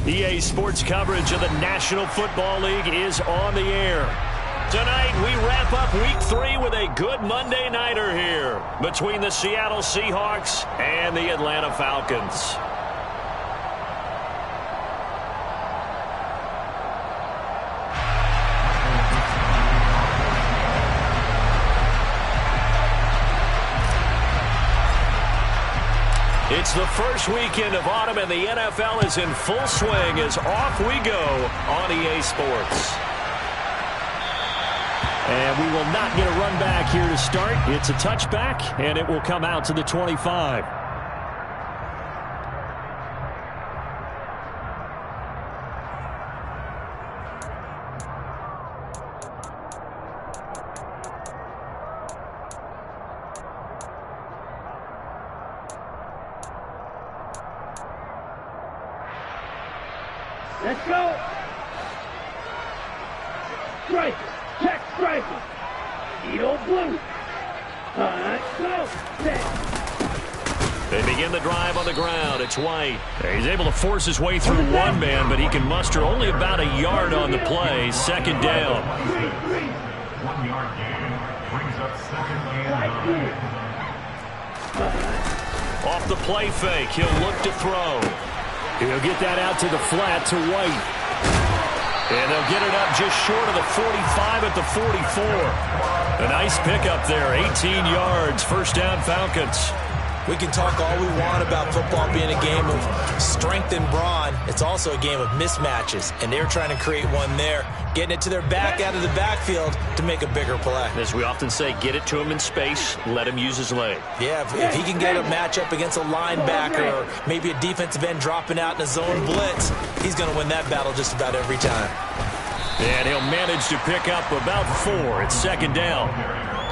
EA Sports coverage of the National Football League is on the air. Tonight, we wrap up Week 3 with a good Monday nighter here between the Seattle Seahawks and the Atlanta Falcons. It's the first weekend of autumn, and the NFL is in full swing as off we go on EA Sports. And we will not get a run back here to start. It's a touchback, and it will come out to the 25. Let's go. Striker. Check striker. Edo blue. Let's go. Set. They begin the drive on the ground. It's White. He's able to force his way through one man, but he can muster only about a yard on the play. Second down. 1 yard gain brings up second and 9. Off the play fake, he'll look to throw. He'll get that out to the flat to White. And they'll get it up just short of the 45 at the 44. A nice pickup there, 18 yards, first down Falcons. We can talk all we want about football being a game of strength and brawn. It's also a game of mismatches, and they're trying to create one there, getting it to their back out of the backfield to make a bigger play. As we often say, get it to him in space, let him use his leg. Yeah, if he can get a matchup against a linebacker or maybe a defensive end dropping out in a zone blitz, he's going to win that battle just about every time. And he'll manage to pick up about 4. It's second down.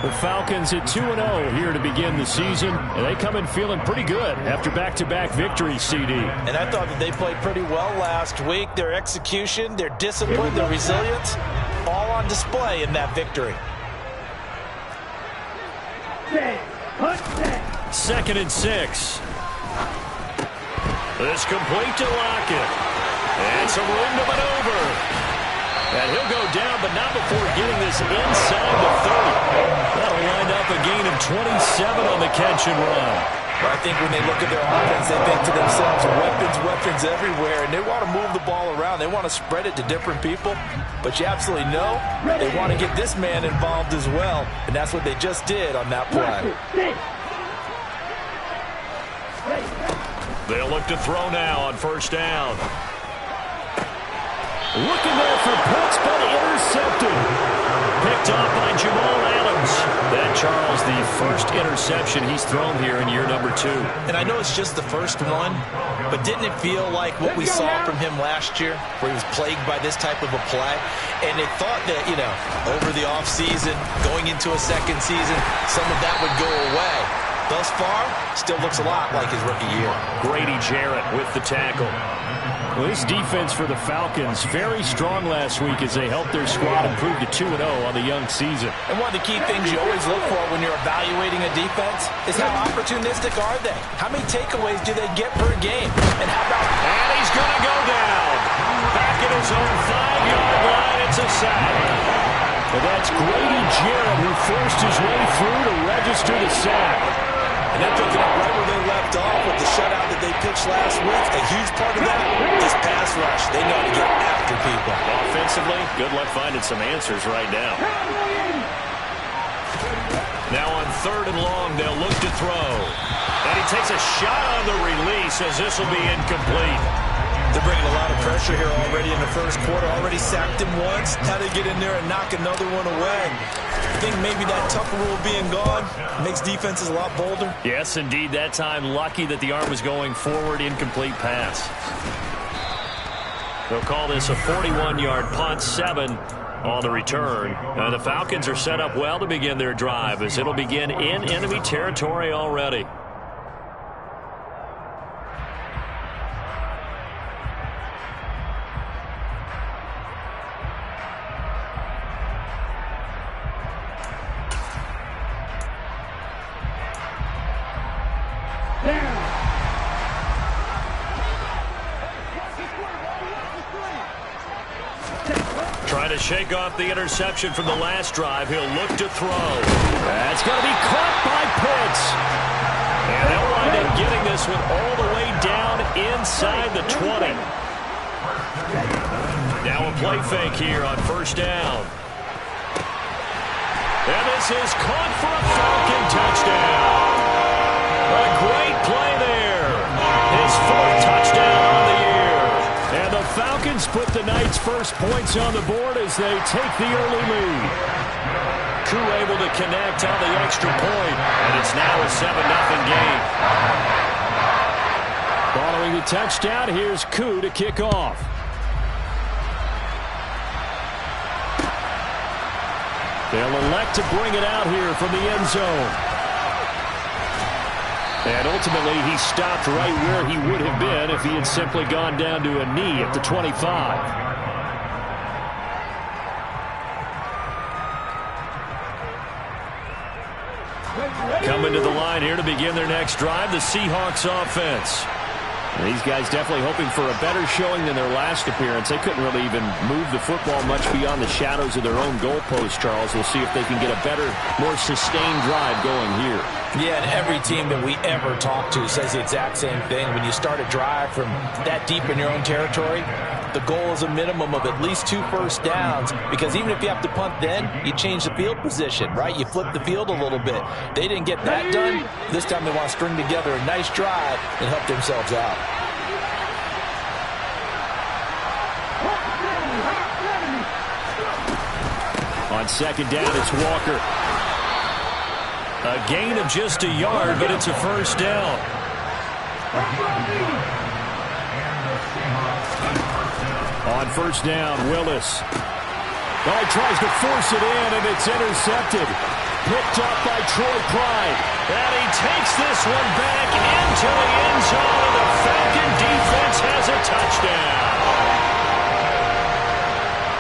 The Falcons at 2-0 here to begin the season, and they come in feeling pretty good after back-to-back victories, CD. And I thought that they played pretty well last week. Their execution, their discipline, their resilience, all on display in that victory. Second and 6. This complete to Lockett. And some room to maneuver. And he'll go down, but not before getting this inside the 30. That'll wind up a gain of 27 on the catch and run. Well, I think when they look at their offense, they think to themselves, weapons everywhere, and they want to move the ball around. They want to spread it to different people, but you absolutely know they want to get this man involved as well, and that's what they just did on that play. They'll look to throw now on first down. Looking there for points, but intercepted. Picked off by Jamal Adams. That, Charles, the first interception he's thrown here in year number 2. And I know it's just the first one, but didn't it feel like what we saw from him last year, where he was plagued by this type of a play? And they thought that, over the offseason, going into a second season, some of that would go away. Thus far, still looks a lot like his rookie year. Grady Jarrett with the tackle. Well, this defense for the Falcons, very strong last week as they helped their squad improve to 2-0 on the young season. And one of the key things you always look for when you're evaluating a defense is how opportunistic are they? How many takeaways do they get per game? And how about... And he's going to go down. Back at his own 5-yard line, it's a sack. But that's Grady Jarrett who forced his way through to register the sack. And they're picking up right where they left off with the shutout that they pitched last week. A huge part of that is pass rush. They know how to get after people. Offensively, good luck finding some answers right now. Now on third and long, they'll look to throw. And he takes a shot on the release as this will be incomplete. They're bringing a lot of pressure here already in the first quarter. Already sacked him once. Now they get in there and knock another one away. I think maybe that Tucker rule being gone makes defenses a lot bolder. Yes, indeed. That time, lucky that the arm was going forward. Incomplete pass. They'll call this a 41-yard punt, 7 on the return. The Falcons are set up well to begin their drive as it'll begin in enemy territory already. Trying to shake off the interception from the last drive. He'll look to throw. That's going to be caught by Pitts. And they'll wind up getting this one all the way down inside the 20. Now a play fake here on first down. And this is caught for a Falcon touchdown. A great play there. His 4th touchdown on the year. And the Falcons put the night's first points on the board as they take the early lead. Koo able to connect on the extra point, and it's now a 7-0 game. Following the touchdown, here's Koo to kick off. They'll elect to bring it out here from the end zone. And ultimately, he stopped right where he would have been if he had simply gone down to a knee at the 25. Coming to the line here to begin their next drive, the Seahawks offense. And these guys definitely hoping for a better showing than their last appearance. They couldn't really even move the football much beyond the shadows of their own goalpost, Charles. We'll see if they can get a better, more sustained drive going here. Yeah, and every team that we ever talk to says the exact same thing. When you start a drive from that deep in your own territory, the goal is a minimum of at least 2 first downs, because even if you have to punt then, you change the field position, right? You flip the field a little bit. They didn't get that done. This time they want to string together a nice drive and help themselves out. On second down, it's Walker. A gain of just a yard, but it's a first down. On first down, Willis. Oh, he tries to force it in, and it's intercepted. Picked up by Troy Pride. And he takes this one back into the end zone, and the Falcon defense has a touchdown.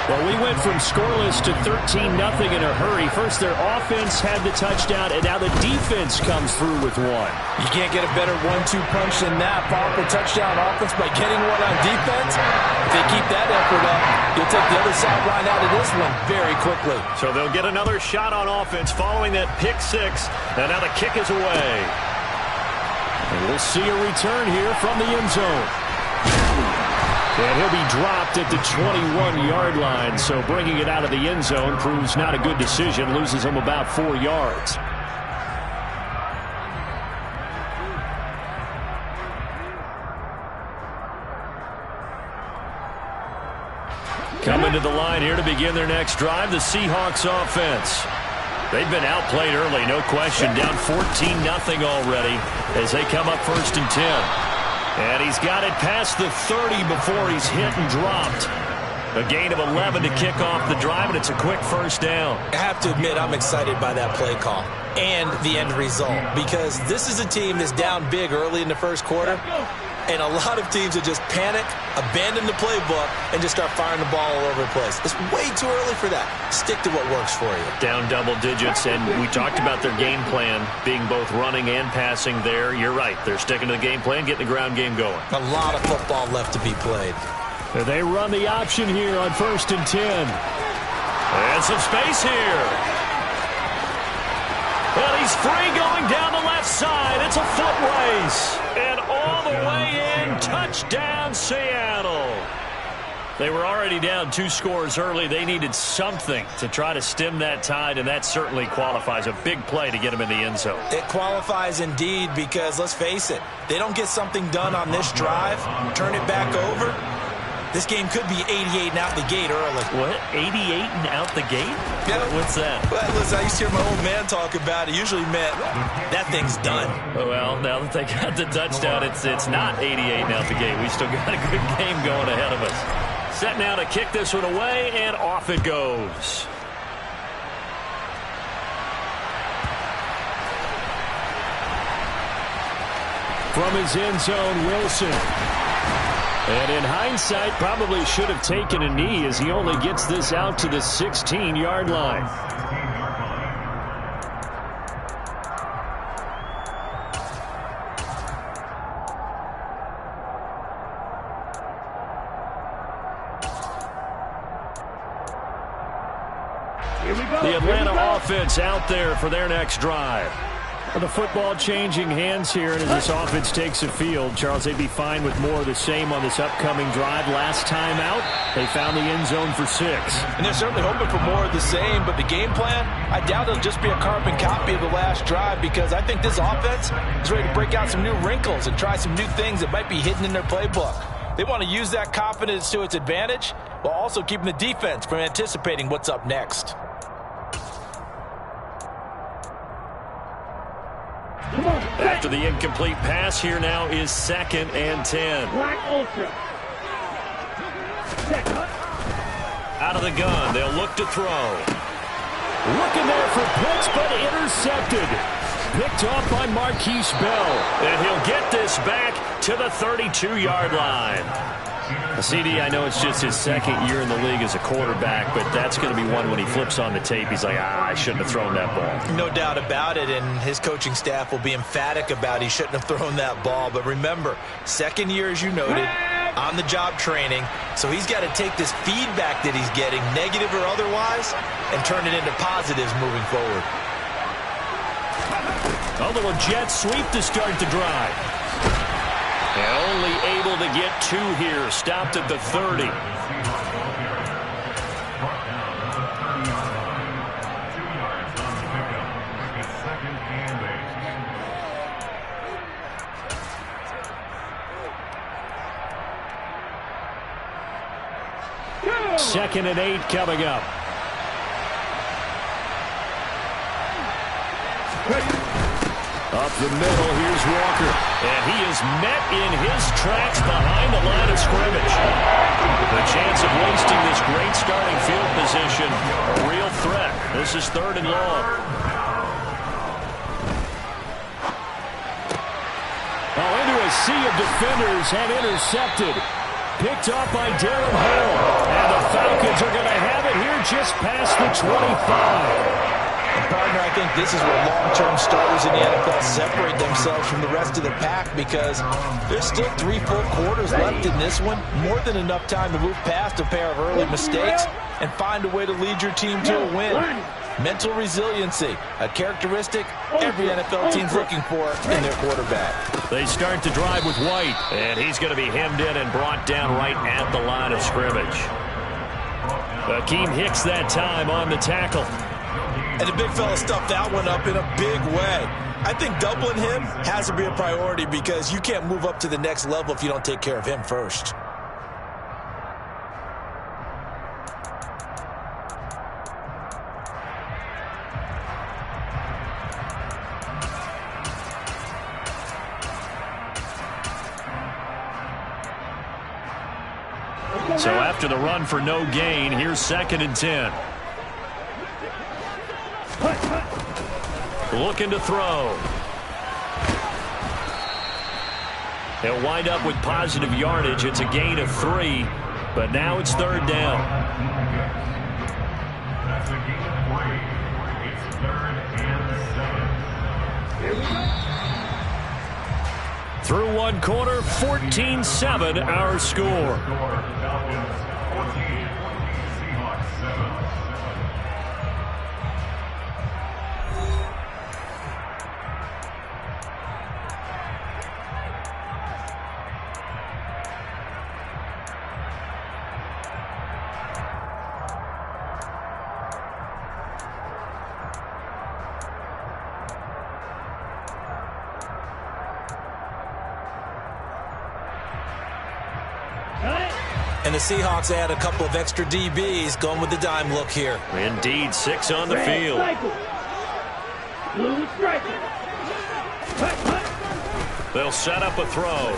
Well, we went from scoreless to 13-0 in a hurry. First, their offense had the touchdown, and now the defense comes through with one. You can't get a better 1-2 punch than that. Powerful touchdown offense by getting one on defense. If they keep that effort up, you'll take the other sideline out of this one very quickly. So they'll get another shot on offense following that pick six, and now the kick is away. And we'll see a return here from the end zone. And he'll be dropped at the 21-yard line, so bringing it out of the end zone proves not a good decision, loses him about 4 yards. Coming to the line here to begin their next drive, the Seahawks offense. They've been outplayed early, no question, down 14-0 already as they come up 1st and 10. And he's got it past the 30 before he's hit and dropped. A gain of 11 to kick off the drive, and it's a quick first down. I have to admit, I'm excited by that play call and the end result, because this is a team that's down big early in the first quarter, and a lot of teams will just panic, abandon the playbook, and just start firing the ball all over the place. It's way too early for that. Stick to what works for you. Down double digits, and we talked about their game plan being both running and passing there. You're right. They're sticking to the game plan, getting the ground game going. A lot of football left to be played. They run the option here on 1st and 10. And some space here. Well, he's free going down the left side. It's a foot race. And all the way in, touchdown Seattle. They were already down 2 scores early. They needed something to try to stem that tide, and that certainly qualifies. A big play to get them in the end zone. It qualifies indeed, because let's face it, they don't get something done on this drive, turn it back over, this game could be 88 and out the gate early. What? 88 and out the gate? Yeah. What's that? Well, listen, I used to hear my old man talk about it. Usually meant that thing's done. Well, now that they got the touchdown, it's not 88 and out the gate. We still got a good game going ahead of us. Set now to kick this one away, and off it goes. From his end zone, Wilson. And in hindsight, probably should have taken a knee as he only gets this out to the 16-yard line. The Atlanta offense out there for their next drive. The football changing hands here, and as this offense takes the field, Charles, they'd be fine with more of the same on this upcoming drive. Last time out, they found the end zone for 6. And they're certainly hoping for more of the same, but the game plan, I doubt it'll just be a carbon copy of the last drive, because I think this offense is ready to break out some new wrinkles and try some new things that might be hidden in their playbook. They want to use that confidence to its advantage while also keeping the defense from anticipating what's up next. After the incomplete pass, here now is 2nd and 10. Black Ultra. Out of the gun, they'll look to throw. Looking there for Pitts, but intercepted. Picked off by Marquise Bell. And he'll get this back to the 32-yard line. CD, I know it's just his 2nd year in the league as a quarterback, but that's going to be one when he flips on the tape, he's like, I shouldn't have thrown that ball. No doubt about it, and his coaching staff will be emphatic about he shouldn't have thrown that ball. But remember, 2nd year, as you noted, on-the-job training, so he's got to take this feedback that he's getting, negative or otherwise, and turn it into positives moving forward. A little jet sweep to start the drive. And only able to get 2 here. Stopped at the 30. Second and 8 coming up. Up the middle, here's Walker. And he is met in his tracks behind the line of scrimmage. The chance of wasting this great starting field position, a real threat. This is 3rd and long. Oh, into a sea of defenders and intercepted. Picked off by Darren Hall. And the Falcons are going to have it here just past the 25. Partner, I think this is where long-term starters in the NFL separate themselves from the rest of the pack, because there's still 3 full quarters left in this one. More than enough time to move past a pair of early mistakes and find a way to lead your team to a win. Mental resiliency, a characteristic every NFL team's looking for in their quarterback. They start to drive with White, and he's going to be hemmed in and brought down right at the line of scrimmage. Akeem Hicks that time on the tackle. And the big fella stuffed that one up in a big way. I think doubling him has to be a priority, because you can't move up to the next level if you don't take care of him first. So after the run for no gain, here's 2nd and 10. Looking to throw. He'll wind up with positive yardage. It's a gain of 3, but now it's 3rd down. That's a gain of 3. It's 3rd and 7. Here we go. Through one quarter, 14-7 our score. Falcons 14, Seahawks 7. And the Seahawks add a couple of extra DBs, going with the dime look here. Indeed, 6 on the field. Blue striker. They'll set up a throw.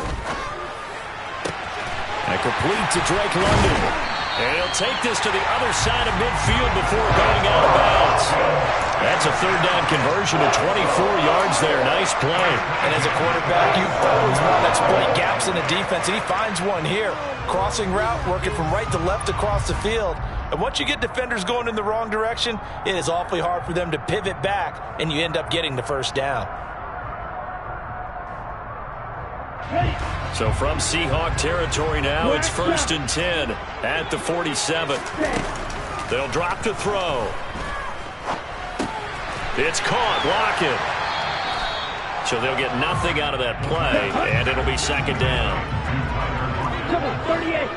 And complete to Drake London. And he'll take this to the other side of midfield before going out of bounds. That's a 3rd down conversion to 24 yards there. Nice play. And as a quarterback, you always want to exploit gaps in the defense, and he finds one here. Crossing route, working from right to left across the field. And once you get defenders going in the wrong direction, it is awfully hard for them to pivot back, and you end up getting the 1st down. So from Seahawk territory now, it's 1st and 10 at the 47. They'll drop to throw. It's caught. Lock it. So they'll get nothing out of that play, and it'll be second down. 38.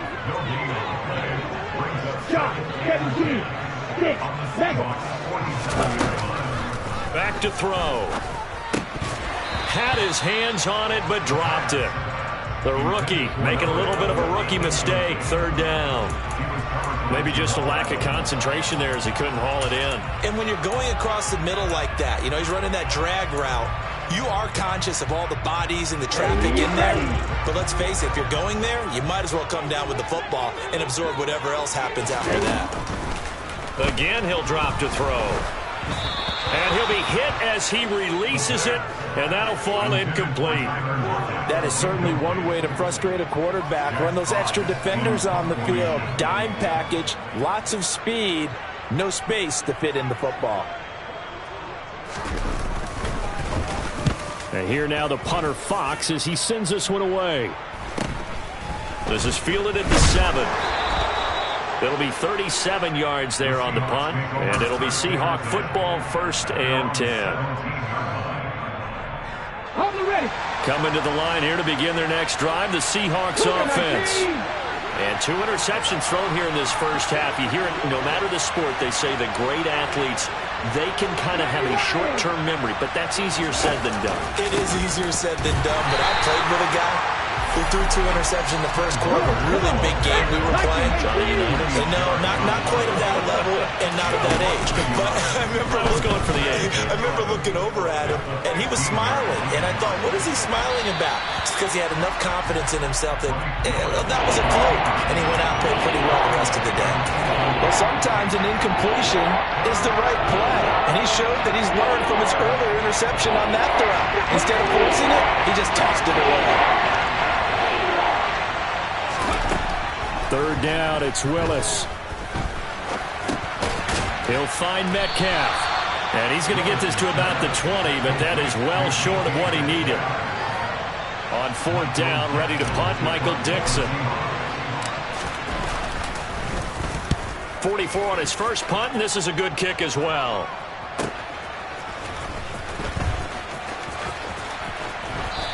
Shot. 17. 6. Back to throw. Had his hands on it, but dropped it. The rookie making a little bit of a rookie mistake. Third down. Maybe just a lack of concentration there as he couldn't haul it in. And when you're going across the middle like that, you know, he's running that drag route, you are conscious of all the bodies and the traffic in there. But let's face it, if you're going there, you might as well come down with the football and absorb whatever else happens after that. Again, he'll drop to throw. And he'll be hit as he releases it, and that'll fall incomplete. That is certainly one way to frustrate a quarterback. Run those extra defenders on the field. Dime package, lots of speed, no space to fit in the football. And here now the punter Fox as he sends this one away. This is fielded at the 7. It'll be 37 yards there on the punt, and it'll be Seahawk football, 1st and 10. Coming to the line here to begin their next drive, the Seahawks offense. And 2 interceptions thrown here in this first half. You hear it, no matter the sport, they say the great athletes, they can kind of have a short-term memory, but that's easier said than done. It is easier said than done, but I played with a guy who threw 2 interceptions in the first quarter of a really big game we were playing. And no, not quite at that level and not at that age. But I was going for the age. I remember looking over at him, and he was smiling. And I thought, what is he smiling about? It's because he had enough confidence in himself that that was a fluke. And he went out and played pretty well the rest of the day. Well, sometimes an incompletion is the right play. And he showed that he's learned from his earlier interception on that throw. Instead of forcing it, he just tossed it away. Third down, it's Willis. He'll find Metcalf. And he's going to get this to about the 20, but that is well short of what he needed. On 4th down, ready to punt, Michael Dixon. 44 on his first punt, and this is a good kick as well.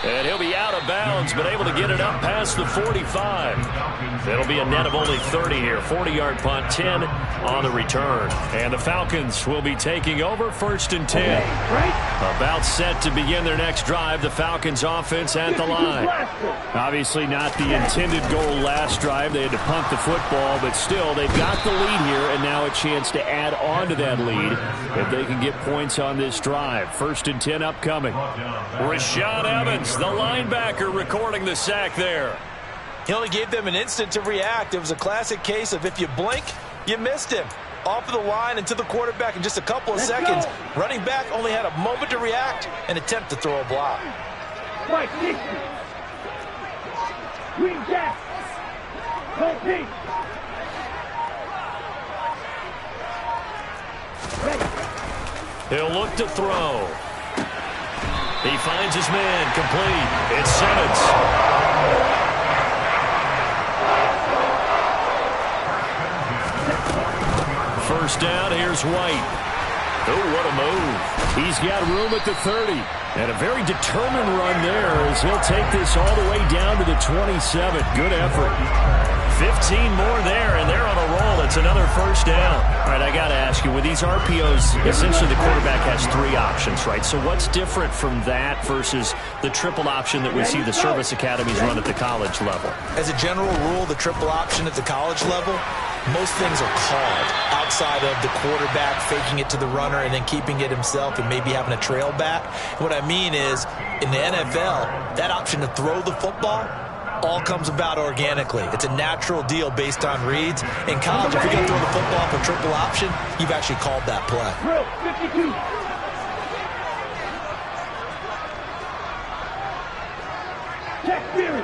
And he'll be out of bounds, but able to get it up past the 45. It'll be a net of only 30 here. 40-yard punt, 10 on the return. And the Falcons will be taking over, 1st and 10. About set to begin their next drive. The Falcons offense at the line. Obviously not the intended goal last drive. They had to punt the football, but still they've got the lead here, and now a chance to add on to that lead if they can get points on this drive. 1st and 10 upcoming. Rashaan Evans, the linebacker, recording the sack there. He only gave them an instant to react. It was a classic case of if you blink, you missed him. Off of the line and to the quarterback in just a couple of seconds. Running back only had a moment to react and attempt to throw a block. Mike Dixon. Green Jack. Go Pete. He'll look to throw. He finds his man, complete. It's Simmons. First down, here's White. Oh, what a move. He's got room at the 30. And a very determined run there as he'll take this all the way down to the 27. Good effort. 15 more there, and they're on a roll. It's another first down. All right, I got to ask you, with these RPOs, essentially the quarterback has 3 options, right? So what's different from that versus the triple option that we see the service academies run at the college level? As a general rule, the triple option at the college level, most things are called outside of the quarterback faking it to the runner and then keeping it himself and maybe having a trail back. What I mean is, in the NFL, that option to throw the football all comes about organically. It's a natural deal based on reads. In college, if you're going to throw the football for triple option, you've actually called that play. Drill 52. Check theory.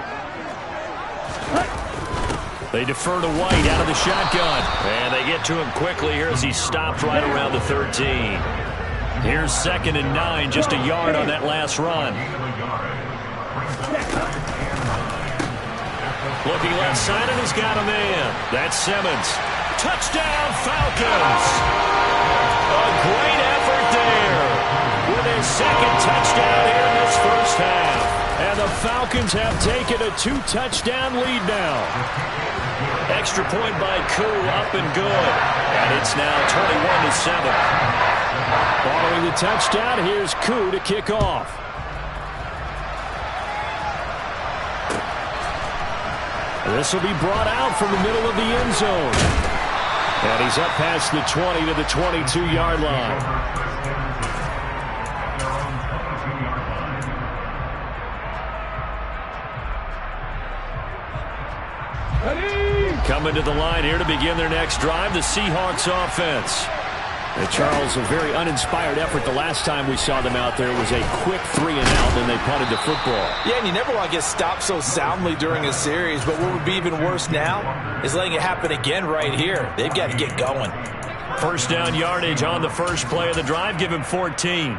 They defer to White out of the shotgun. And they get to him quickly here as he stopped right around the 13. Here's 2nd and 9, just a yard on that last run. Looking left side, and he's got a man. That's Simmons. Touchdown, Falcons! A great effort there. his second touchdown here in this first half. And the Falcons have taken a 2-touchdown lead now. Extra point by Koo, up and good. And it's now 21-7. Following the touchdown, here's Koo to kick off. This will be brought out from the middle of the end zone. And he's up past the 20 to the 22-yard line. Coming to the line here to begin their next drive, the Seahawks offense. Charles, a very uninspired effort the last time we saw them out there. It was a quick 3-and-out, and they punted the football. Yeah, and you never want to get stopped so soundly during a series, but what would be even worse now is letting it happen again right here. They've got to get going. First down yardage on the first play of the drive. Give him 14.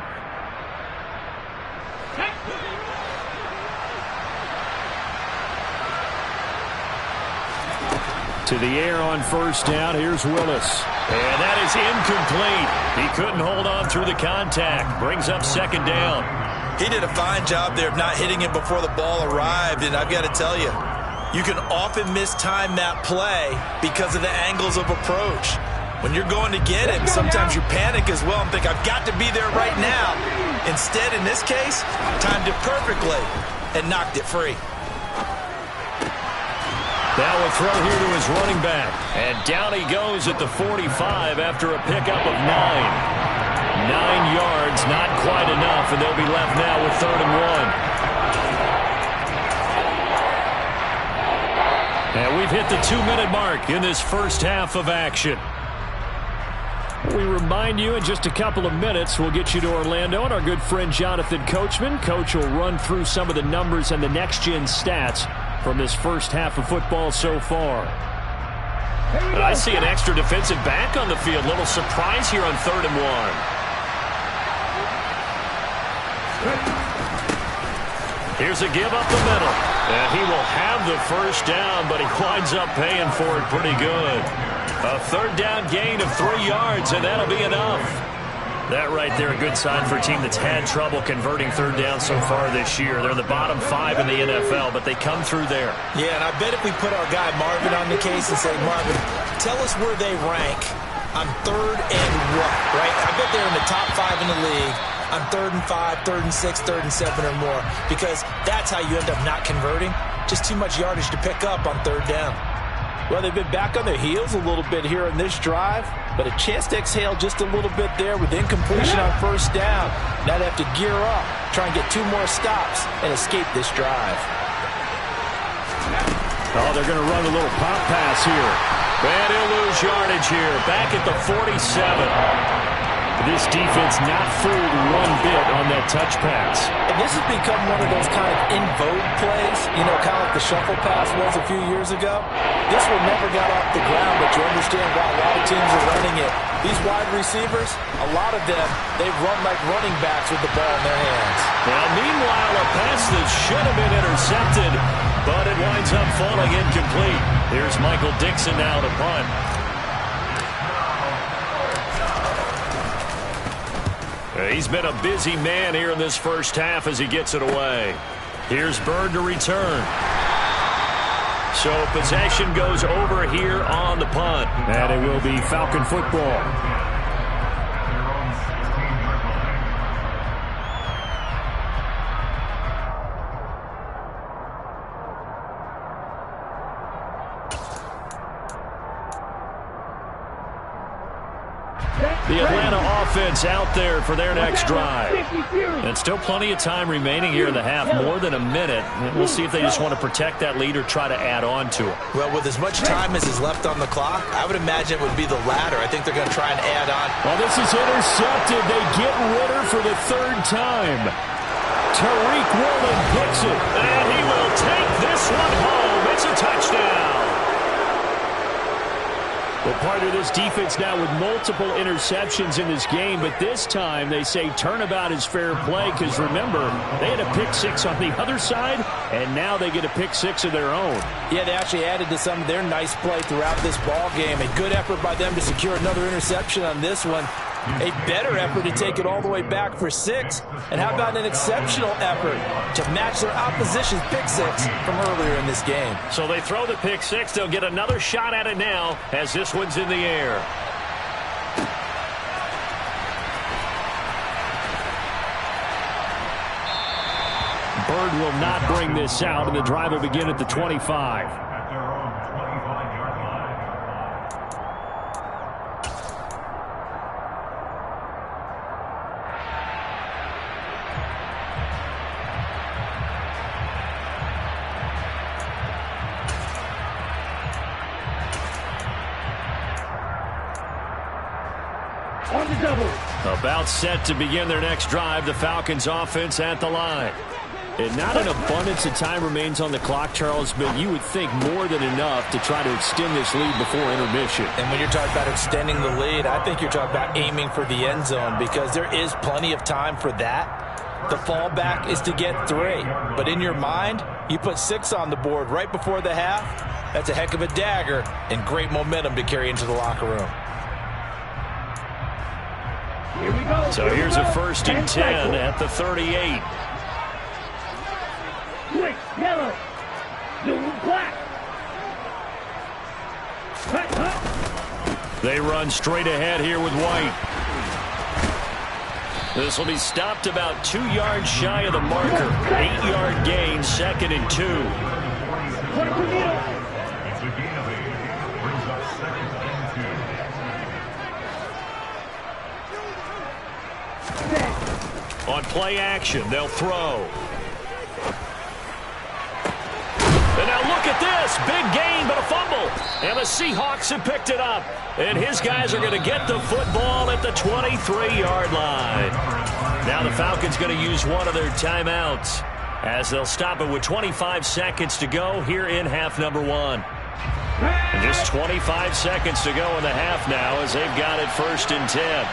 To the air on first down. Here's Willis. And that is incomplete. He couldn't hold on through the contact. Brings up second down. He did a fine job there of not hitting it before the ball arrived, and I've got to tell you, you can often mistime that play because of the angles of approach. When you're going to get him, sometimes you panic as well and think, I've got to be there right now. Instead, in this case, timed it perfectly and knocked it free. Now a throw here to his running back. And down he goes at the 45 after a pickup of 9. 9 yards, not quite enough, and they'll be left now with 3rd and 1. And we've hit the 2-minute mark in this first half of action. We remind you in just a couple of minutes we'll get you to Orlando and our good friend Jonathan Coachman. Coach will run through some of the numbers and the next-gen stats from this first half of football so far. I see an extra defensive back on the field. Little surprise here on 3rd and 1. Here's a give up the middle. And he will have the first down, but he winds up paying for it pretty good. A 3rd down gain of 3 yards, and that'll be enough. That right there, a good sign for a team that's had trouble converting 3rd down so far this year. They're in the bottom 5 in the NFL, but they come through there. Yeah, and I bet if we put our guy Marvin on the case and say, Marvin, tell us where they rank on 3rd and what, right? I bet they're in the top 5 in the league on 3rd and 5, 3rd and 6, 3rd and 7 or more, because that's how you end up not converting. Just too much yardage to pick up on 3rd down. Well, they've been back on their heels a little bit here in this drive, but a chance to exhale just a little bit there with incompletion on first down. Now they have to gear up, try and get 2 more stops, and escape this drive. Oh, they're going to run a little pop pass here. And he'll lose yardage here, back at the 47. This defense not fooled one bit on that touch pass. And this has become one of those kind of in vogue plays, you know, kind of like the shuffle pass was a few years ago. This one never got off the ground, but you understand why a lot of teams are running it. These wide receivers, a lot of them, they run like running backs with the ball in their hands. Now, meanwhile, a pass that should have been intercepted, but it winds up falling incomplete. Here's Michael Dixon now to punt. He's been a busy man here in this first half as he gets it away. Here's Bird to return. So possession goes over here on the punt. And it will be Falcon football. The Atlanta offense out there for their next drive. And still plenty of time remaining here in the half, more than a minute. We'll see if they just want to protect that lead or try to add on to it. Well, with as much time as is left on the clock, I would imagine it would be the latter. I think they're going to try and add on. Well, this is intercepted. They get Ritter for the 3rd time. Tariq Woolen picks it. And he will take this one home. It's a touchdown. Well, part of this defense now with multiple interceptions in this game, but this time they say turnabout is fair play because, remember, they had a pick 6 on the other side, and now they get a pick 6 of their own. Yeah, they actually added to some of their nice play throughout this ball game. A good effort by them to secure another interception on this one. A better effort to take it all the way back for 6. And how about an exceptional effort to match their opposition's pick 6 from earlier in this game? So they throw the pick 6. They'll get another shot at it now as this one's in the air. Bird will not bring this out, and the drive will begin at the 25. At their own 25-yard line. On the double. About set to begin their next drive, the Falcons offense at the line. And not an abundance of time remains on the clock, Charles, but you would think more than enough to try to extend this lead before intermission. And when you're talking about extending the lead, I think you're talking about aiming for the end zone because there is plenty of time for that. The fallback is to get 3. But in your mind, you put 6 on the board right before the half. That's a heck of a dagger and great momentum to carry into the locker room. Here we go. So here's a 1st and 10 at the 38. Quick, yellow. Blue, black. Cut. They run straight ahead here with White. This will be stopped about 2 yards shy of the marker. 8-yard gain, 2nd and 2. 22 meter. It's a gain of 8. Brings up 2nd and 2. On play action, they'll throw. And now look at this. Big gain, but a fumble. And the Seahawks have picked it up. And his guys are going to get the football at the 23-yard line. Now the Falcons going to use one of their timeouts as they'll stop it with 25 seconds to go here in half number 1. And just 25 seconds to go in the half now as they've got it 1st and 10.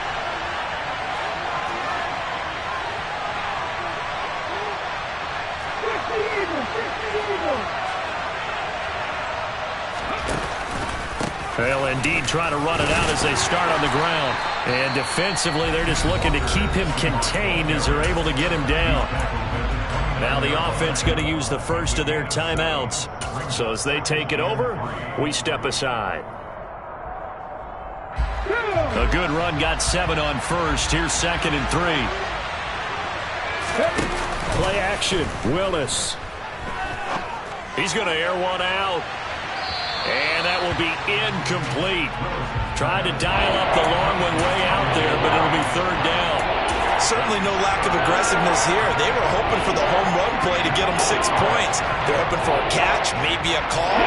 They'll indeed try to run it out as they start on the ground. And defensively, they're just looking to keep him contained as they're able to get him down. Now the offense going to use the first of their timeouts. So as they take it over, we step aside. A good run, got 7 on first. Here's 2nd and 3. Play action, Willis. He's going to air one out. And that will be incomplete. Tried to dial up the long one way out there, but it'll be 3rd down. Certainly no lack of aggressiveness here. They were hoping for the home run play to get them 6 points. They're hoping for a catch, maybe a call,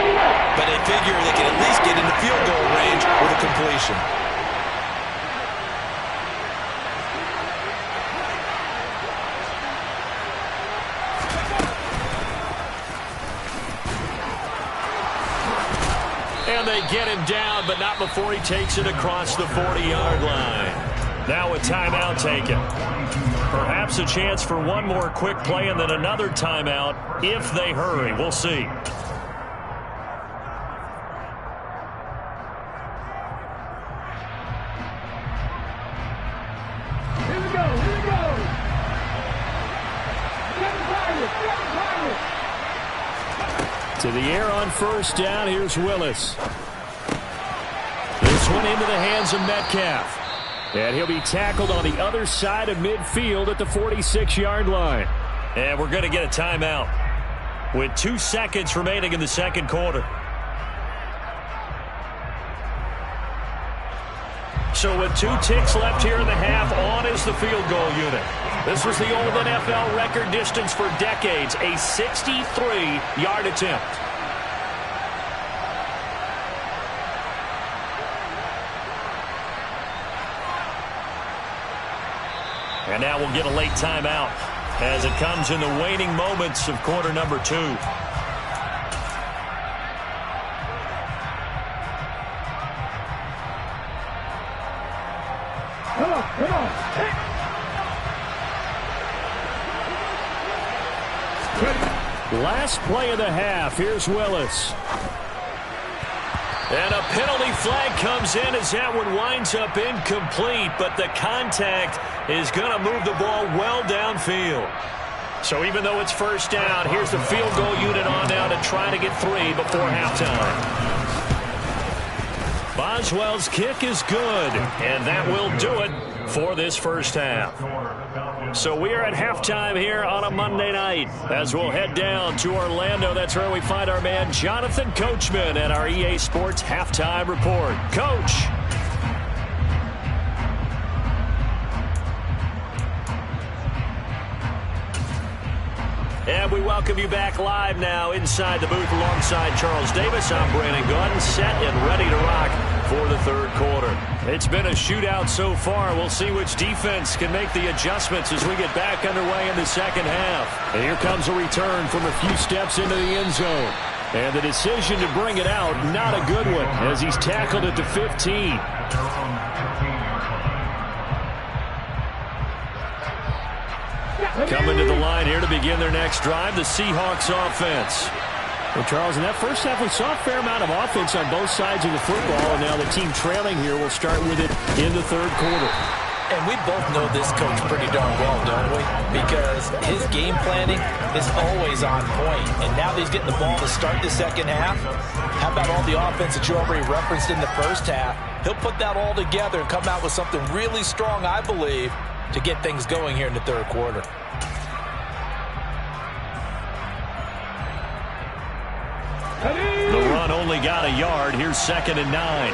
but they figure they can at least get into field goal range with a completion. And they get him down, but not before he takes it across the 40-yard line. Now a timeout taken. Perhaps a chance for one more quick play and then another timeout if they hurry. We'll see. Here we go. Here we go. To the air on 1st down. Here's Willis. This one into the hands of Metcalf. And he'll be tackled on the other side of midfield at the 46-yard line. And we're going to get a timeout with 2 seconds remaining in the 2nd quarter. So with 2 ticks left here in the half, on is the field goal unit. This was the old NFL record distance for decades, a 63-yard attempt. And now we'll get a late timeout as it comes in the waning moments of quarter number 2. Come on, come on. Last play of the half. Here's Willis. And a penalty flag comes in as that one winds up incomplete, but the contact is going to move the ball well downfield. So even though it's first down, here's the field goal unit on now to try to get 3 before halftime. Boswell's kick is good, and that will do it for this first half. So we are at halftime here on a Monday night as we'll head down to Orlando. That's where we find our man Jonathan Coachman at our EA Sports Halftime Report. Coach. And we welcome you back live now inside the booth alongside Charles Davis. I'm Brandon Gordon, set and ready to rock for the third quarter. It's been a shootout so far. We'll see which defense can make the adjustments as we get back underway in the second half. And here comes a return from a few steps into the end zone. And the decision to bring it out, not a good one, as he's tackled at the 15. Coming to the line here to begin their next drive, the Seahawks offense. Well, Charles, in that first half, we saw a fair amount of offense on both sides of the football, and now the team trailing here will start with it in the third quarter. And we both know this coach pretty darn well, don't we? Because his game planning is always on point. And now that he's getting the ball to start the second half, how about all the offense that you already referenced in the first half? He'll put that all together and come out with something really strong, I believe, to get things going here in the third quarter. The run only got a yard. Here's 2nd and 9.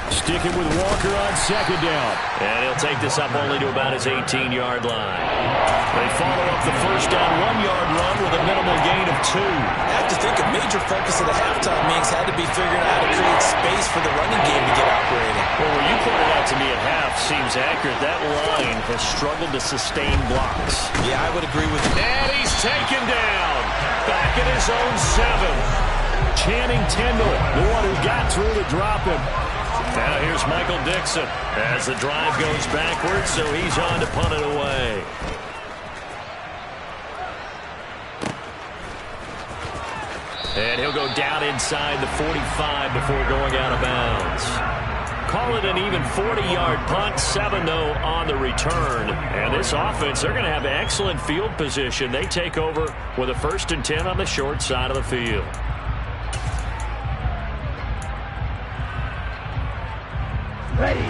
Sticking with Walker on 2nd down. And he'll take this up only to about his 18-yard line. They follow up the first down 1-yard run with a minimal gain of 2. I have to think a major focus of the halftime meetings had to be figuring out how to create space for the running game to get operating. Well, what you pointed out to me at half seems accurate. That line has struggled to sustain blocks. Yeah, I would agree with you. And he's taken down. Back at his own 7. Channing Tindall, the one who got through to drop him. Now here's Michael Dixon as the drive goes backwards, so he's on to punt it away. And he'll go down inside the 45 before going out of bounds. Call it an even 40-yard punt, 7 though on the return. And this offense, they're going to have excellent field position. They take over with a 1st and 10 on the short side of the field. Ready.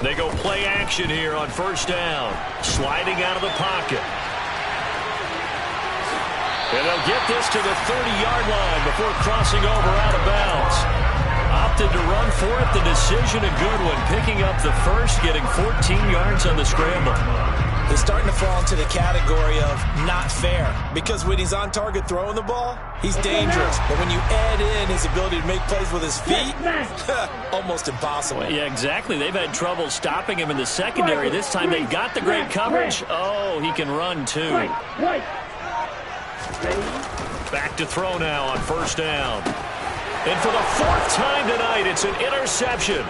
They go play action here on 1st down. Sliding out of the pocket. And they'll get this to the 30-yard line before crossing over out of bounds. Opted to run for it. The decision a good one. Picking up the first, getting 14 yards on the scramble. He's starting to fall into the category of not fair, because when he's on target throwing the ball, he's dangerous. But when you add in his ability to make plays with his feet, almost impossible. Yeah, exactly. They've had trouble stopping him in the secondary. This time they got the great coverage. Oh, he can run too. Back to throw now on 1st down. And for the 4th time tonight, it's an interception.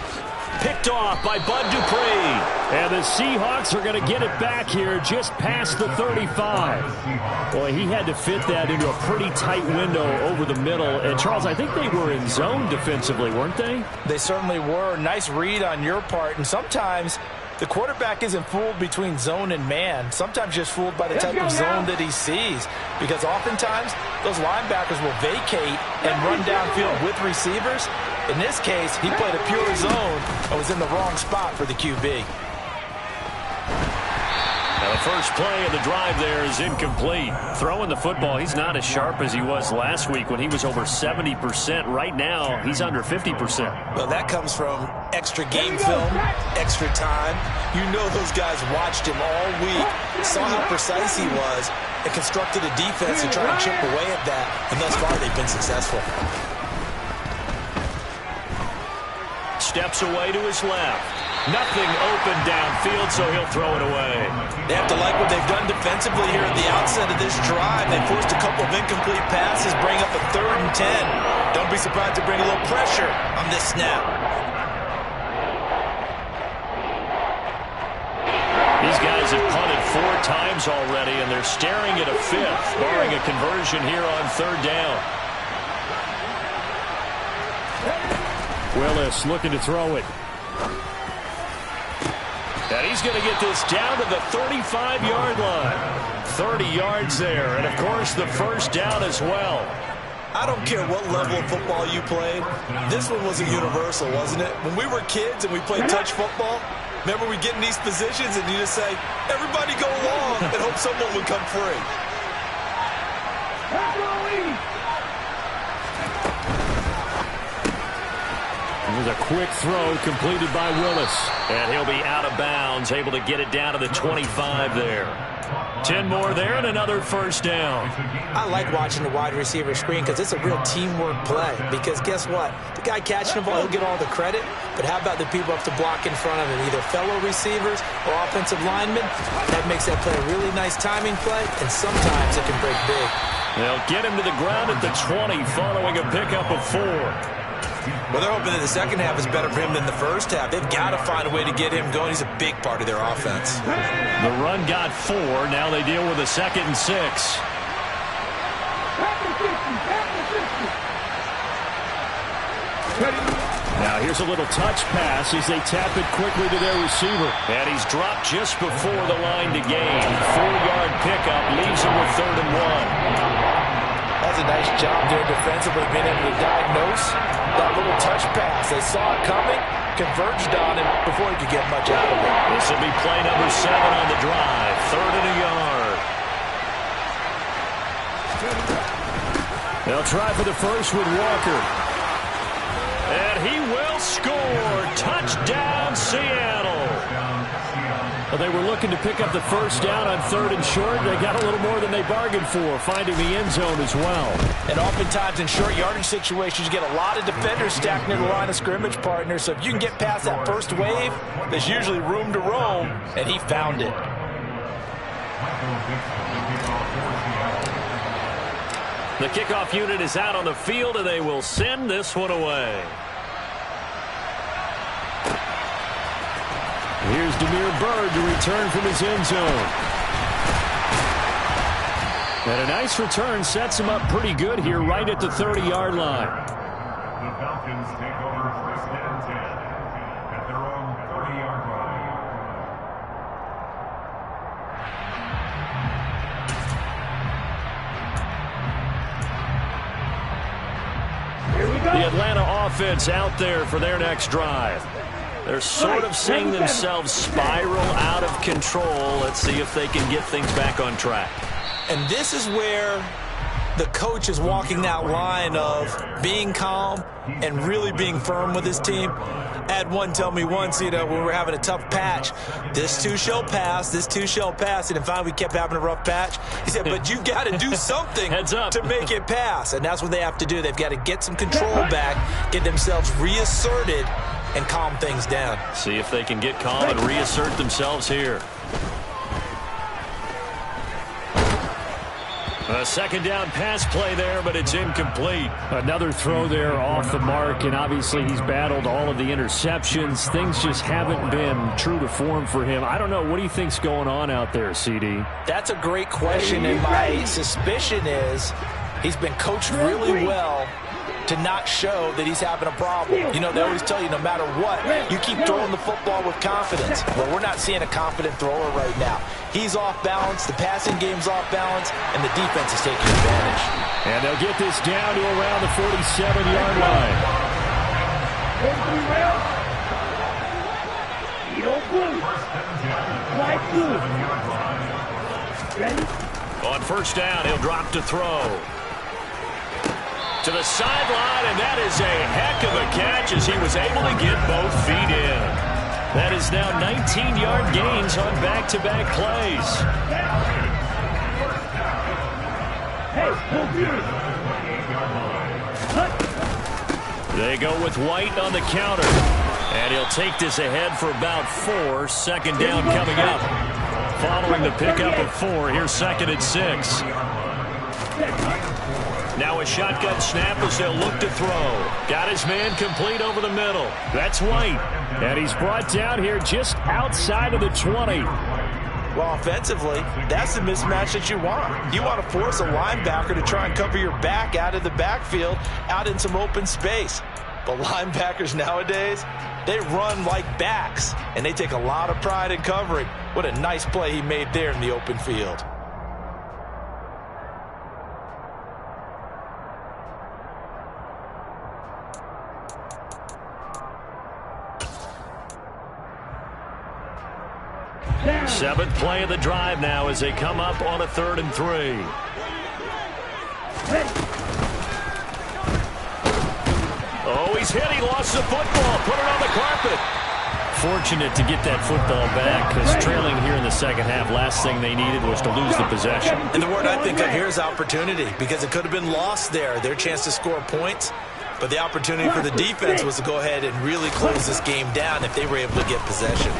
Picked off by Bud Dupree. And the Seahawks are going to get it back here just past the 35. Boy, he had to fit that into a pretty tight window over the middle. And, Charles, I think they were in zone defensively, weren't they? They certainly were. Nice read on your part. And sometimes the quarterback isn't fooled between zone and man. Sometimes just fooled by the type of zone that he sees. Because oftentimes those linebackers will vacate and run downfield with receivers. In this case, he played a pure zone and was in the wrong spot for the QB. Now the first play of the drive there is incomplete. Throwing the football, he's not as sharp as he was last week when he was over 70%. Right now, he's under 50%. Well, that comes from extra game film, extra time. You know those guys watched him all week, saw how precise he was, and constructed a defense to try and chip away at that. And thus far, they've been successful. Steps away to his left. Nothing open downfield, so he'll throw it away. They have to like what they've done defensively here at the outset of this drive. They forced a couple of incomplete passes, bring up a 3rd and 10. Don't be surprised to bring a little pressure on this snap. times already, and they're staring at a fifth, barring a conversion here on third down. Willis looking to throw it. And he's going to get this down to the 35-yard line. 30 yards there, and of course the first down as well. I don't care what level of football you played. This one was a universal, wasn't it? When we were kids and we played touch football, remember we get in these positions and you just say, everybody go along and hope someone would come free. It was a quick throw completed by Willis. And he'll be out of bounds, able to get it down to the 25 there. 10 more there and another first down. I like watching the wide receiver screen because it's a real teamwork play. Because guess what? The guy catching the ball, he'll get all the credit. But how about the people up to block in front of him? Either fellow receivers or offensive linemen. That makes that play a really nice timing play. And sometimes it can break big. They'll get him to the ground at the 20 following a pickup of 4. Well, they're hoping that the second half is better for him than the first half. They've got to find a way to get him going. He's a big part of their offense. The run got 4. Now they deal with a 2nd and 6. Now here's a little touch pass as they tap it quickly to their receiver. And he's dropped just before the line to gain. 4-yard pickup leaves him with 3rd and 1. That's a nice job there defensively, being able to diagnose that little touch pass. They saw it coming, converged on him before he could get much out of it. This will be play number 7 on the drive. 3rd and a yard. They'll try for the first with Walker. And he will score. Touchdown, Seattle. Well, they were looking to pick up the first down on 3rd and short. They got a little more than they bargained for, finding the end zone as well. And oftentimes in short yardage situations, you get a lot of defenders stacked near the line of scrimmage, partner. So if you can get past that first wave, there's usually room to roam, and he found it. The kickoff unit is out on the field, and they will send this one away. Here's Demir Bird to return from his end zone. And a nice return sets him up pretty good here right at the 30-yard line. The Falcons take over 1st and 10 at their own 30-yard line. The Atlanta offense out there for their next drive. They're sort of seeing themselves spiral out of control. Let's see if they can get things back on track. And this is where the coach is walking that line of being calm and really being firm with his team. I had one tell me once, when we were having a tough patch, this too shall pass, this too shall pass. And finally we kept having a rough patch. He said, but you've got to do something to make it pass. And that's what they have to do. They've got to get some control back, get themselves reasserted, and calm things down. See if they can get calm and reassert themselves here. A 2nd down pass play there, but it's incomplete. Another throw there off the mark, and obviously he's battled all of the interceptions. Things just haven't been true to form for him. I don't know. What do you think's going on out there, CD? That's a great question, and my suspicion is he's been coached really well to not show that he's having a problem. They always tell you no matter what, you keep throwing the football with confidence. But we're not seeing a confident thrower right now. He's off balance, the passing game's off balance, and the defense is taking advantage. And they'll get this down to around the 47-yard line. On 1st down, he'll drop to throw. To the sideline, and that is a heck of a catch as he was able to get both feet in. That is now 19-yard gains on back-to-back plays. They go with White on the counter. And he'll take this ahead for about 4. 2nd down coming up. Following the pickup of 4, here's 2nd and 6. Now a shotgun snap as they'll look to throw. Got his man complete over the middle. That's White. And he's brought down here just outside of the 20. Well, offensively, that's the mismatch that you want. You want to force a linebacker to try and cover your back out of the backfield, out in some open space. But linebackers nowadays, they run like backs, and they take a lot of pride in covering. What a nice play he made there in the open field. Seventh play of the drive now as they come up on a 3rd and 3. Oh, he's hit. He lost the football. Put it on the carpet. Fortunate to get that football back because trailing here in the second half, last thing they needed was to lose the possession. And the word I think of here is opportunity, because it could have been lost there, their chance to score points. But the opportunity for the defense was to go ahead and really close this game down if they were able to get possession.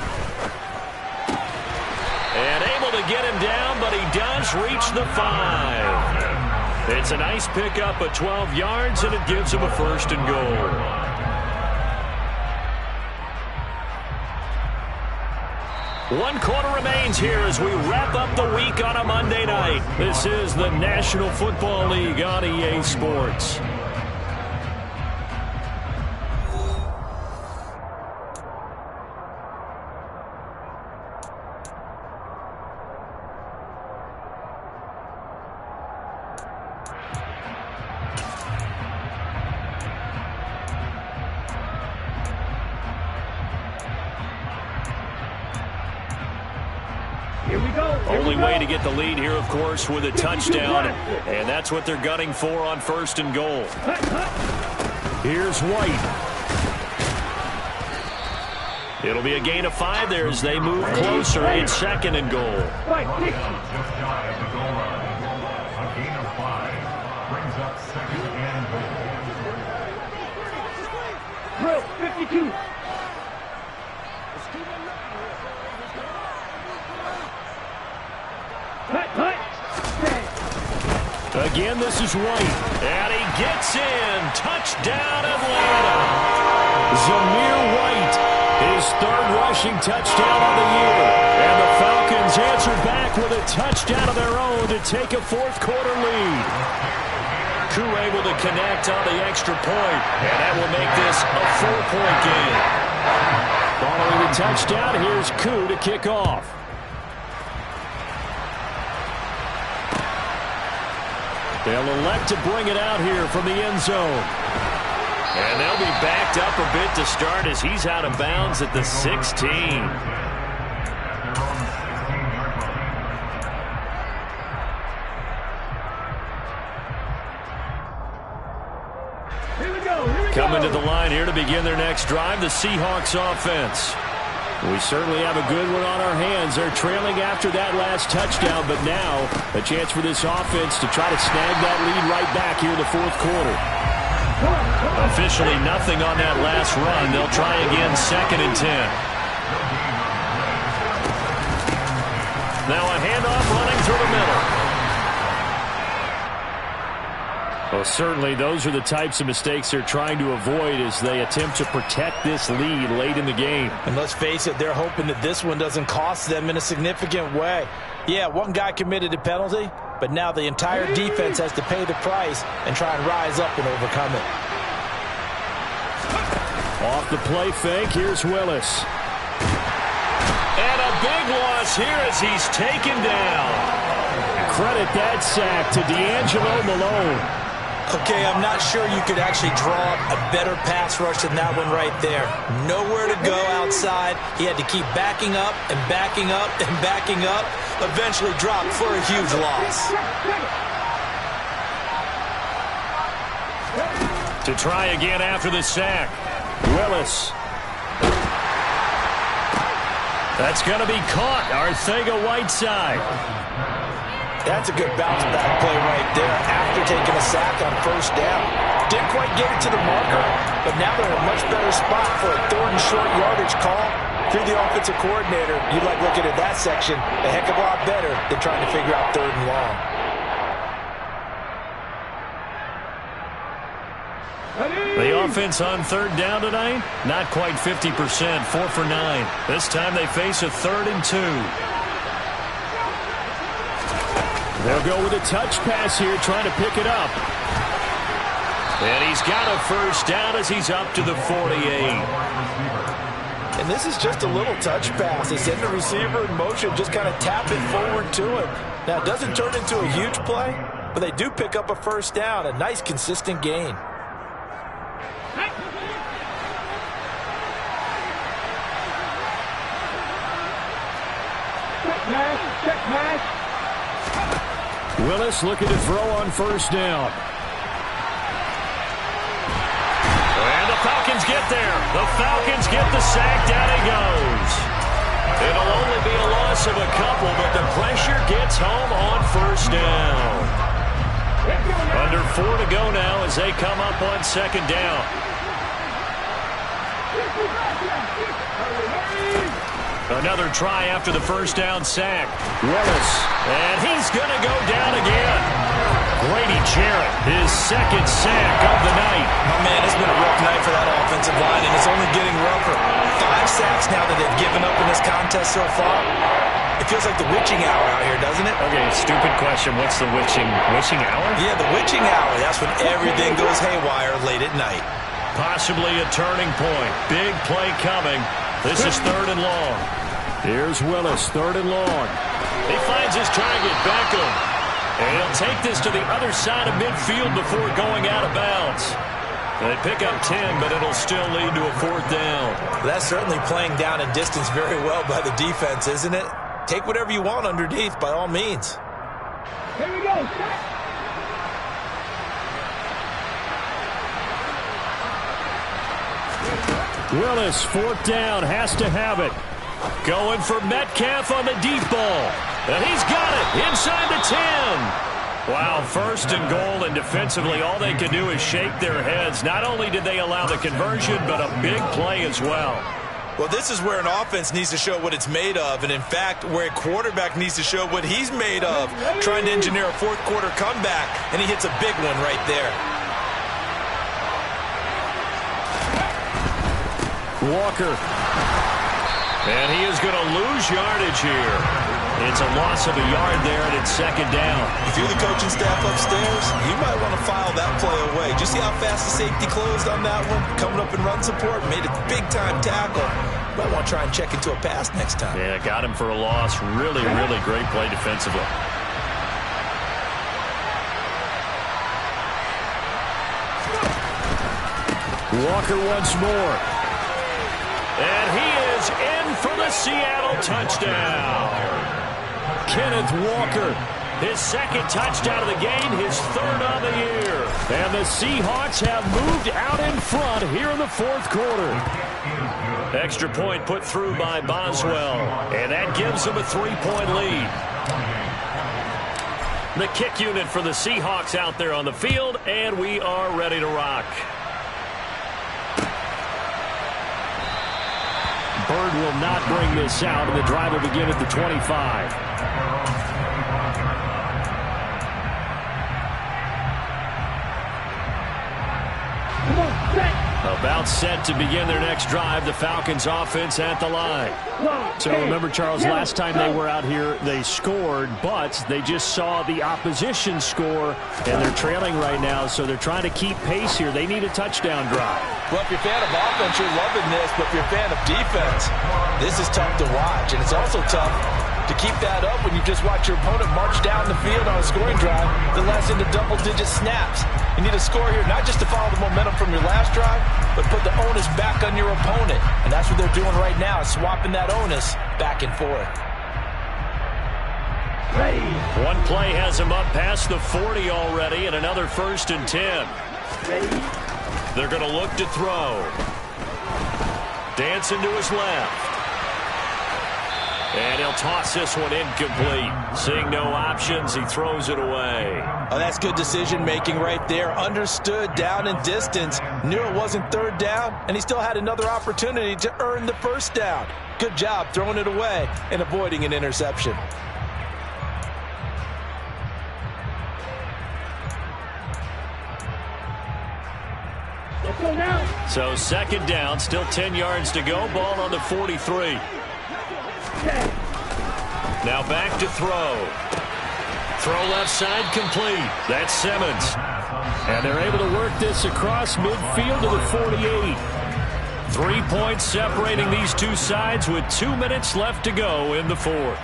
And able to get him down, but he does reach the 5. It's a nice pickup of 12 yards, and it gives him a 1st and goal. One quarter remains here as we wrap up the week on a Monday night. This is the National Football League on EA Sports. Only way to get the lead here, of course, with a touchdown, and that's what they're gunning for on 1st and goal. Here's White. It'll be a gain of 5 there as they move closer. It's 2nd and goal. Just shy of the goal line. A gain of 5 brings up 2nd and goal. 52. Again, this is White, and he gets in. Touchdown, Atlanta. Zamir White, his 3rd rushing touchdown of the year. And the Falcons answer back with a touchdown of their own to take a 4th quarter lead. Koo able to connect on the extra point, and that will make this a 4-point game. Following the touchdown, here's Koo to kick off. They'll elect to bring it out here from the end zone. And they'll be backed up a bit to start as he's out of bounds at the 16. Coming to the line here to begin their next drive, the Seahawks offense. We certainly have a good one on our hands. They're trailing after that last touchdown, but now a chance for this offense to try to snag that lead right back here in the 4th quarter. Officially nothing on that last run. They'll try again, 2nd and 10. Now a handoff running through the middle. Well, certainly those are the types of mistakes they're trying to avoid as they attempt to protect this lead late in the game. And let's face it, they're hoping that this one doesn't cost them in a significant way. Yeah, one guy committed a penalty, but now the entire defense has to pay the price and try and rise up and overcome it. Off the play fake, here's Willis. And a big loss here as he's taken down. Credit that sack to D'Angelo Malone. Okay, I'm not sure you could actually draw a better pass rush than that one right there. Nowhere to go outside. He had to keep backing up and backing up and backing up. Eventually dropped for a huge loss. To try again after the sack. Willis. That's going to be caught. Arcega-Whiteside. That's a good bounce back play right there after taking a sack on 1st down. Didn't quite get it to the marker, but now they're in a much better spot for a 3rd and short yardage call. Through the offensive coordinator, you like looking at that section a heck of a lot better than trying to figure out 3rd and long. The offense on 3rd down tonight, not quite 50%, 4 for 9. This time they face a 3rd and 2. They'll go with a touch pass here, trying to pick it up. And he's got a first down as he's up to the 48. And this is just a little touch pass. They send the receiver in motion, just kind of tap it forward to him. Now, it doesn't turn into a huge play, but they do pick up a first down, a nice, consistent gain. Check pass. Willis looking to throw on first down. And the Falcons get there. The Falcons get the sack. Down he goes. It'll only be a loss of a couple, but the pressure gets home on first down. Under 4 to go now as they come up on second down. Another try after the first down sack. Willis. And he's going to go down again. Grady Jarrett, his second sack of the night. Oh, man, it's been a rough night for that offensive line, and it's only getting rougher. 5 sacks now that they've given up in this contest so far. It feels like the witching hour out here, doesn't it? Okay, stupid question. What's the witching hour? Yeah, the witching hour. That's when everything goes haywire late at night. Possibly a turning point. Big play coming. This is 3rd and long. Here's Willis, 3rd and long. He finds his target, Beckham. And he'll take this to the other side of midfield before going out of bounds. They pick up 10, but it'll still lead to a 4th down. That's certainly playing down and distance very well by the defense, isn't it? Take whatever you want underneath, by all means. Here we go. Willis, 4th down, has to have it. Going for Metcalf on the deep ball. And he's got it inside the 10. Wow, 1st and goal, and defensively all they can do is shake their heads. Not only did they allow the conversion, but a big play as well. Well, this is where an offense needs to show what it's made of, and in fact, where a quarterback needs to show what he's made of, trying to engineer a 4th quarter comeback, and he hits a big one right there. Walker. And he is going to lose yardage here. It's a loss of a yard there, and it's 2nd down. If you're the coaching staff upstairs, you might want to file that play away. Did you see how fast the safety closed on that one? Coming up in run support, made a big-time tackle. Might want to try and check into a pass next time. Yeah, got him for a loss. Really, really great play defensively. Walker once more. And he is in for the Seattle touchdown. Kenneth Walker, his 2nd touchdown of the game, his 3rd of the year. And the Seahawks have moved out in front here in the 4th quarter. Extra point put through by Boswell. And that gives them a 3-point lead. The kick unit for the Seahawks out there on the field, and we are ready to rock. Bird will not bring this out, and the drive will begin at the 25. About set to begin their next drive, the Falcons offense at the line. So remember, Charles, last time they were out here, they scored, but they just saw the opposition score, and they're trailing right now, so they're trying to keep pace here. They need a touchdown drive. Well, if you're a fan of offense, you're loving this, but if you're a fan of defense, this is tough to watch, and it's also tough to keep that up when you just watch your opponent march down the field on a scoring drive that lasts into double-digit snaps. You need a score here, not just to follow the momentum from your last drive, but put the onus back on your opponent. And that's what they're doing right now, swapping that onus back and forth. One play has him up past the 40 already, and another 1st and 10. They're going to look to throw. Dancing to his left. And he'll toss this one incomplete. Seeing no options, he throws it away. Oh, that's good decision-making right there. Understood down and distance. Knew it wasn't 3rd down, and he still had another opportunity to earn the 1st down. Good job throwing it away and avoiding an interception. So 2nd down, still 10 yards to go. Ball on the 43. Now back to throw. Throw left side complete. That's Simmons. And they're able to work this across midfield to the 48. 3 points separating these two sides with 2 minutes left to go in the fourth.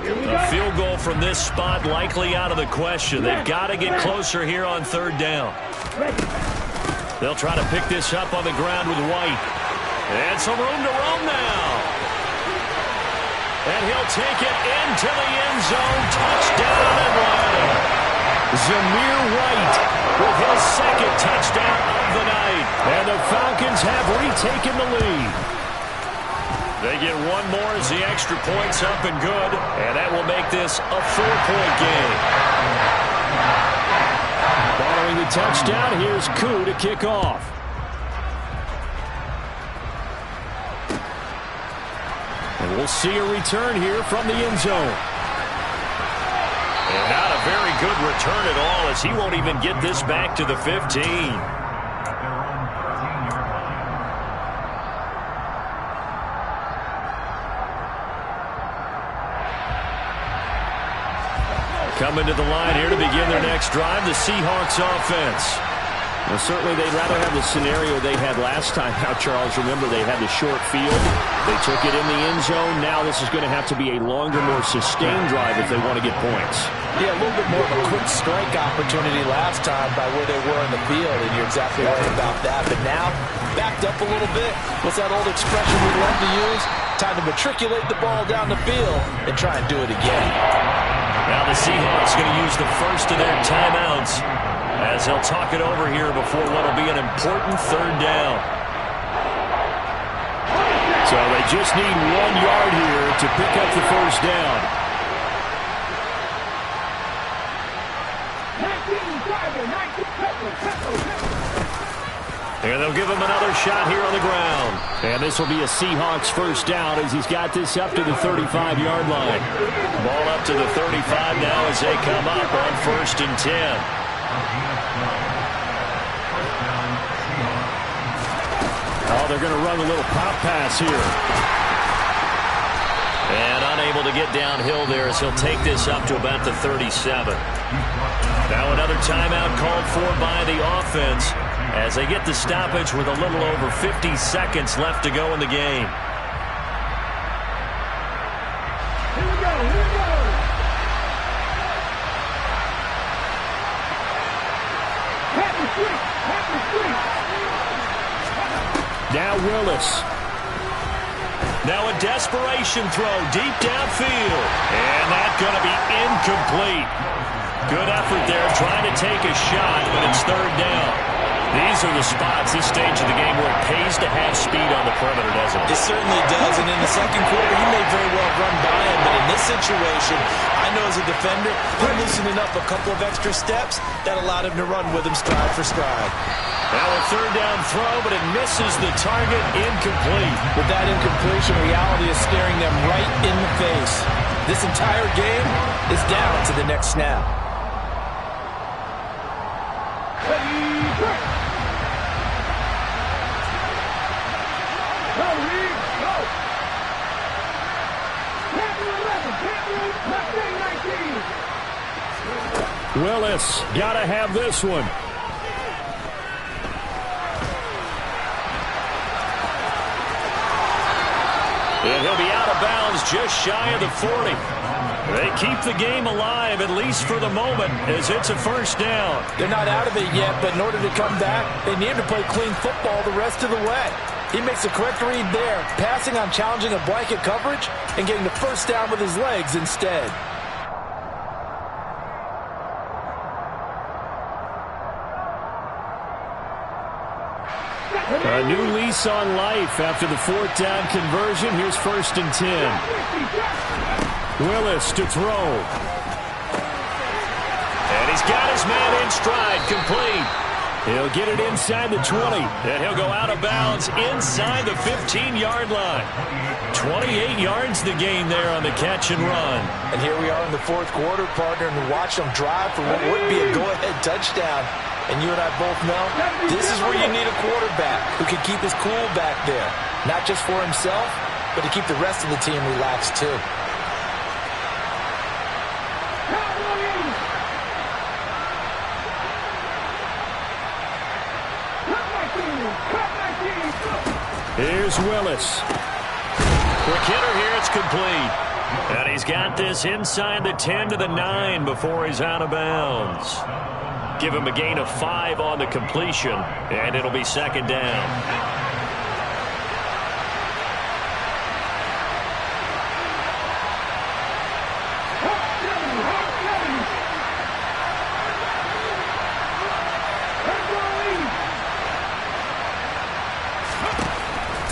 A field goal from this spot likely out of the question. They've got to get closer here on third down. They'll try to pick this up on the ground with White. And some room to roam now. And he'll take it into the end zone. Touchdown Atlanta. Zamir White with his second touchdown of the night. And the Falcons have retaken the lead. They get one more as the extra point's up and good. And that will make this a 4-point game. Following the touchdown, here's Koo to kick off. And we'll see a return here from the end zone. And not a very good return at all, as he won't even get this back to the 15. Coming to the line here to begin their next drive, the Seahawks offense. Well, certainly they'd rather have the scenario they had last time. Now, Charles, remember they had the short field. They took it in the end zone. Now this is going to have to be a longer, more sustained drive if they want to get points. Yeah, a little bit more of a quick strike opportunity last time by where they were in the field, and you're exactly right about that. But now, backed up a little bit. What's that old expression we love to use? Time to matriculate the ball down the field and try and do it again. Now the Seahawks going to use the first of their timeouts as they'll talk it over here before what will be an important third down. So they just need 1 yard here to pick up the first down. And they'll give him another shot here on the ground. And this will be a Seahawks first down as he's got this up to the 35-yard line. Ball up to the 35 now as they come up on 1st and 10. Oh, they're going to run a little pop pass here. And unable to get downhill there as he'll take this up to about the 37. Now another timeout called for by the offense as they get the stoppage with a little over 50 seconds left to go in the game. Here we go, here we go. Happy street, happy street. Now Willis. Now a desperation throw deep downfield. And that's going to be incomplete. Good effort there trying to take a shot, but it's third down. These are the spots, this stage of the game, where it pays to have speed on the perimeter, doesn't it? It certainly does, and in the second quarter, he may very well run by him, but in this situation, I know as a defender, they're loosening up a couple of extra steps that allowed him to run with him stride for stride. Now a third down throw, but it misses the target, incomplete. With that incompletion, reality is staring them right in the face. This entire game is down to the next snap. Willis, got to have this one. And he'll be out of bounds just shy of the 40. They keep the game alive, at least for the moment, as it's a first down. They're not out of it yet, but in order to come back, they need to play clean football the rest of the way. He makes a correct read there, passing on challenging a blanket coverage and getting the first down with his legs instead. A new lease on life after the fourth down conversion. Here's 1st and 10. Willis to throw. And he's got his man in stride, complete. He'll get it inside the 20. And he'll go out of bounds inside the 15-yard line. 28 yards the gain there on the catch and run. And here we are in the fourth quarter, partner, and watch them drive for what would be a go-ahead touchdown. And you and I both know this is where you need a quarterback who can keep his cool back there. Not just for himself, but to keep the rest of the team relaxed too. Here's Willis. Quick hitter here. It's complete. And he's got this inside the 10 to the 9 before he's out of bounds. Give him a gain of 5 on the completion, and it'll be second down.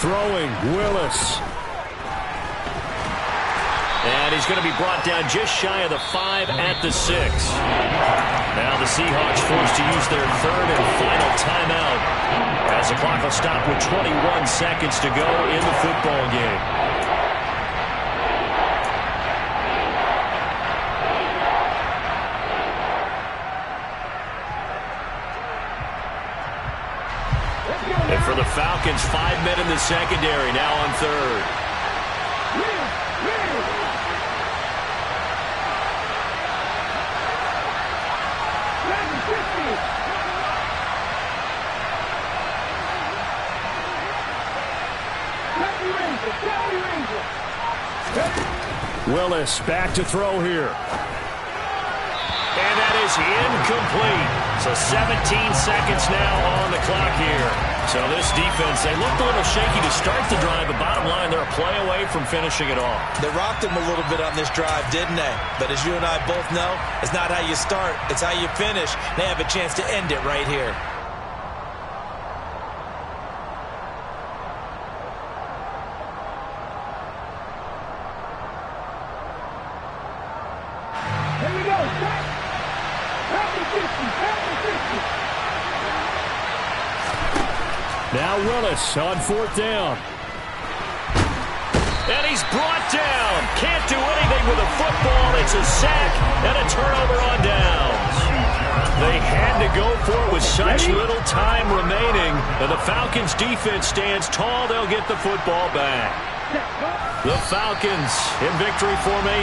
Throwing, Willis. And he's going to be brought down just shy of the 5 at the 6. Now the Seahawks forced to use their third and final timeout as the clock will stop with 21 seconds to go in the football game. And for the Falcons, 5 men in the secondary, now on third. Willis back to throw here. And that is incomplete. So 17 seconds now on the clock here. So this defense, they looked a little shaky to start the drive, but bottom line, they're a play away from finishing it off. They rocked him a little bit on this drive, didn't they? But as you and I both know, it's not how you start, it's how you finish. They have a chance to end it right here. Here we go. Half the 50. Now Willis on fourth down. And he's brought down. Can't do anything with a football. It's a sack and a turnover on downs. They had to go for it with such little time remaining. And the Falcons defense stands tall. They'll get the football back. The Falcons in victory formation.